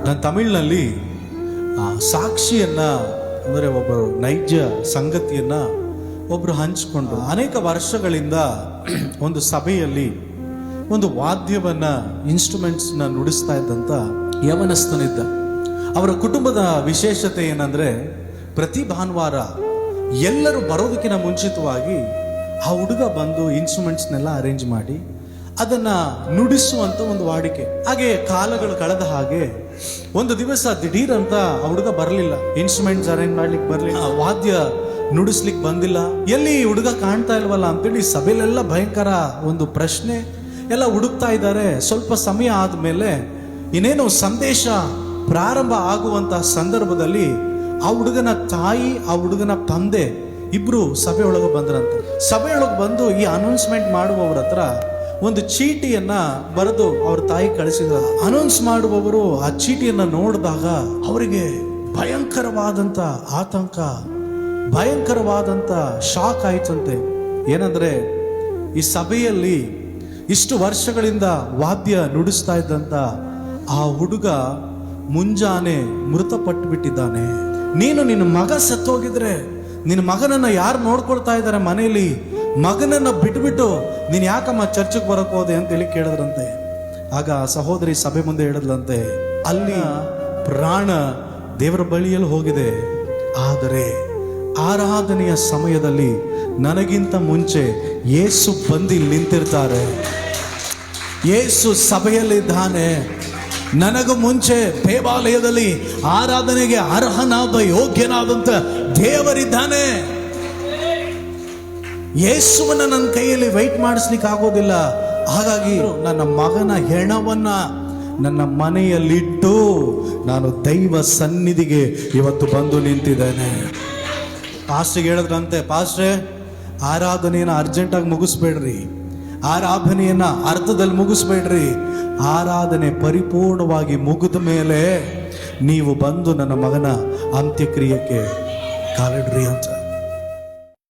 ನಾನು ತಮಿಳಿನಲ್ಲಿ ಸಾಕ್ಷಿಯನ್ನ ಅಂದರೆ ಒಬ್ಬರು ನೈಜ ಸಂಗತಿಯನ್ನ ಒಬ್ಬರು ಹಂಚಿಕೊಂಡು ಅನೇಕ ವರ್ಷಗಳಿಂದ ಒಂದು ಸಭೆಯಲ್ಲಿ ಒಂದು ವಾದ್ಯವನ್ನ ಇನ್ಸ್ಟ್ರೂಮೆಂಟ್ಸ್ನ ನುಡಿಸ್ತಾ ಇದ್ದಂಥ ಯವನಸ್ಥನಿದ್ದ. ಅವರ ಕುಟುಂಬದ ವಿಶೇಷತೆ ಏನಂದ್ರೆ ಪ್ರತಿ ಭಾನುವಾರ ಎಲ್ಲರೂ ಬರೋದಕ್ಕಿಂತ ಮುಂಚಿತವಾಗಿ ಆ ಹುಡುಗ ಬಂದು ಇನ್ಸ್ಟ್ರೂಮೆಂಟ್ಸ್ನೆಲ್ಲ ಅರೇಂಜ್ ಮಾಡಿ ಅದನ್ನ ನುಡಿಸುವಂತ ಒಂದು ವಾಡಿಕೆ. ಹಾಗೆ ಕಾಲಗಳು ಕಳೆದ ಹಾಗೆ ಒಂದು ದಿವಸ ದಿಢೀರ್ ಅಂತ ಆ ಹುಡುಗ ಬರಲಿಲ್ಲ, ಇನ್ಸ್ಟ್ರೂಮೆಂಟ್ಸ್ ಅರೇಂಜ್ ಮಾಡ್ಲಿಕ್ಕೆ ಬರಲಿಲ್ಲ, ವಾದ್ಯ ನುಡಿಸ್ಲಿಕ್ಕೆ ಬಂದಿಲ್ಲ. ಎಲ್ಲಿ ಈ ಹುಡುಗ ಕಾಣ್ತಾ ಇಲ್ವಲ್ಲ ಅಂತೇಳಿ ಸಭೆಯಲ್ಲೆಲ್ಲ ಭಯಂಕರ ಒಂದು ಪ್ರಶ್ನೆ ಎಲ್ಲ ಹುಡುಕ್ತಾ ಇದ್ದಾರೆ. ಸ್ವಲ್ಪ ಸಮಯ ಆದ್ಮೇಲೆ ಇನ್ನೇನು ಸಂದೇಶ ಪ್ರಾರಂಭ ಆಗುವಂತ ಸಂದರ್ಭದಲ್ಲಿ ಆ ಹುಡುಗನ ತಾಯಿ ಆ ಹುಡುಗನ ತಂದೆ ಇಬ್ರು ಸಭೆಯೊಳಗೆ ಬಂದ್ರಂತೆ. ಸಭೆಯೊಳಗೆ ಬಂದು ಈ ಅನೌನ್ಸ್ಮೆಂಟ್ ಮಾಡುವವರ ಹತ್ರ ಒಂದು ಚೀಟಿಯನ್ನ ಬರೆದು ಅವ್ರ ತಾಯಿ ಕಳಿಸಿದ. ಅನೌನ್ಸ್ ಮಾಡುವವರು ಆ ಚೀಟಿಯನ್ನ ನೋಡಿದಾಗ ಅವರಿಗೆ ಭಯಂಕರವಾದಂತ ಆತಂಕ, ಭಯಂಕರವಾದಂತ ಶಾಕ್ ಆಯ್ತಂತೆ. ಏನಂದ್ರೆ ಈ ಸಭೆಯಲ್ಲಿ ಇಷ್ಟು ವರ್ಷಗಳಿಂದ ವಾದ್ಯ ನುಡಿಸ್ತಾ ಇದ್ದಂತ ಆ ಹುಡುಗ ಮುಂಜಾನೆ ಮೃತಪಟ್ಟು ಬಿಟ್ಟಿದ್ದಾನೆ. ನೀನು ನಿನ್ನ ಮಗ ಸತ್ತೋಗಿದ್ರೆ ನಿನ್ನ ಮಗನನ್ನ ಯಾರು ನೋಡ್ಕೊಳ್ತಾ ಇದ್ದಾರೆ ಮನೆಯಲ್ಲಿ? ಮಗನನ್ನ ಬಿಟ್ಬಿಟ್ಟು ನೀನ್ ಯಾಕಮ್ಮ ಚರ್ಚೆಗೆ ಬರಕ್ ಹೋದೆ ಅಂತೇಳಿ ಕೇಳಿದ್ರಂತೆ. ಆಗ ಸಹೋದರಿ ಸಭೆ ಮುಂದೆ ಹೇಳಿದ್ಲಂತೆ, ಅಲ್ಲಿ ಪ್ರಾಣ ದೇವರ ಬಳಿಯಲ್ಲಿ ಹೋಗಿದೆ, ಆದರೆ ಆರಾಧನೆಯ ಸಮಯದಲ್ಲಿ ನನಗಿಂತ ಮುಂಚೆ ಯೇಸು ಬಂದು ಇಲ್ಲಿ ನಿಂತಿರ್ತಾರೆ. ಯೇಸು ಸಭೆಯಲ್ಲಿದ್ದಾನೆ. ನನಗೂ ಮುಂಚೆ ದೇವಾಲಯದಲ್ಲಿ ಆರಾಧನೆಗೆ ಅರ್ಹನಾದ ಯೋಗ್ಯನಾದಂತ ದೇವರಿದ್ದಾನೆ. ಯೇಸುವನ್ನ ನನ್ನ ಕೈಯಲ್ಲಿ ವೆಯ್ಟ್ ಮಾಡಿಸ್ಲಿಕ್ಕೆ ಆಗೋದಿಲ್ಲ. ಹಾಗಾಗಿ ನನ್ನ ಮಗನ ಹೆಣವನ್ನ ನನ್ನ ಮನೆಯಲ್ಲಿಟ್ಟು ನಾನು ದೈವ ಸನ್ನಿಧಿಗೆ ಇವತ್ತು ಬಂದು ನಿಂತಿದ್ದೇನೆ. ಪಾಸ್ಟ್ರಿಗೆ ಹೇಳಿದ್ರಂತೆ, ಪಾಸ್ಟ್ರೇ ಆರಾಧನೆಯನ್ನ ಅರ್ಜೆಂಟಾಗಿ ಮುಗಿಸ್ಬೇಡ್ರಿ, ಆರಾಧನೆಯನ್ನ ಅರ್ಥದಲ್ಲಿ ಮುಗಿಸ್ಬೇಡ್ರಿ, ಆರಾಧನೆ ಪರಿಪೂರ್ಣವಾಗಿ ಮುಗಿದ ಮೇಲೆ ನೀವು ಬಂದು ನನ್ನ ಮಗನ ಅಂತ್ಯಕ್ರಿಯೆಗೆ ಕಾಲಿಡ್ರಿ ಅಂತ.